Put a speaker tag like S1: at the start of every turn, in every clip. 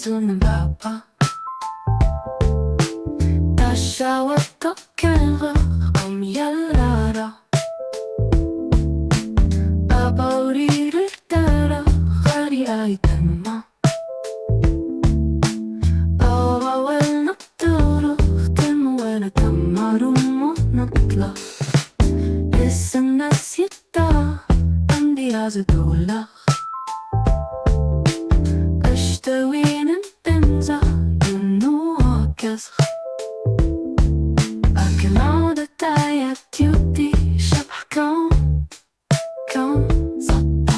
S1: 는 바바 ⵜאצ'אוט וקלغ ילרה אבוריר דדרغ ⴰയ്תמא ⴰⵡⴰל ⵏՏρغ ⵜלמוו ဝלתמא ሩממു ⵏՏלغ ⵢⵜטה ⴰמדਯאז דוල්غ ⴰጨתوي ⵉמנዝⴰ ዩንנു ኡጋዝغ ⴰግግናው ⵜያيا ቲውዲ ጨባሕغ ZՏጣ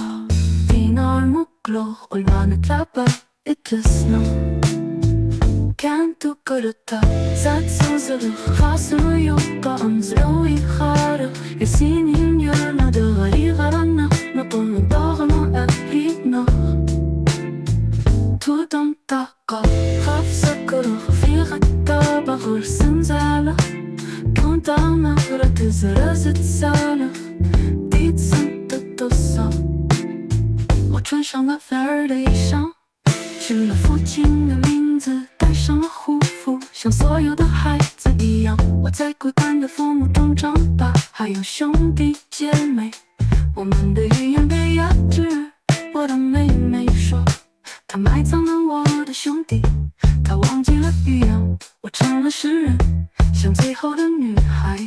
S1: ዲናር ሙግአልغ ኡልማን ⵜላبا ⵉድልስ كانت كرتا زاد سوزر خاسر يبقى أمزلوي خارق يسينين يرنا دغري غرنا نطن ضغنا أبريدنا تودم طاقة خاف سكر في غدا بغر سنزالة كنت نغرة زرزت سالة ديت سنت الدوسة 我穿上了粉儿的衣裳取了父亲的名字戴上了护肤像所有的孩子一样我在孤单的父母中长大还有兄弟姐妹我们的语言被压制我的妹妹说她埋葬了我的兄弟她忘记了语言我成了诗人像最后的女孩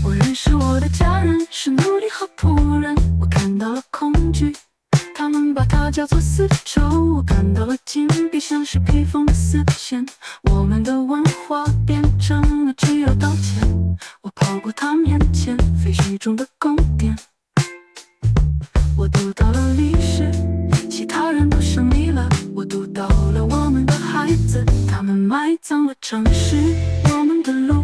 S1: 我认识我的家人是奴隶和仆人我看到了恐惧他们把它叫做丝绸我感到了紧闭像是披风的丝线我们的文化变成了只有道歉我跑过他面前废墟中的宫殿我读到了历史其他人都胜利了我读到了我们的孩子他们埋葬了城市我们的路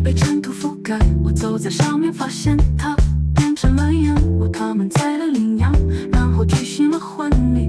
S1: 被尘土覆盖我走在上面发现它变成了烟雾他们宰了羚羊然后举行了婚礼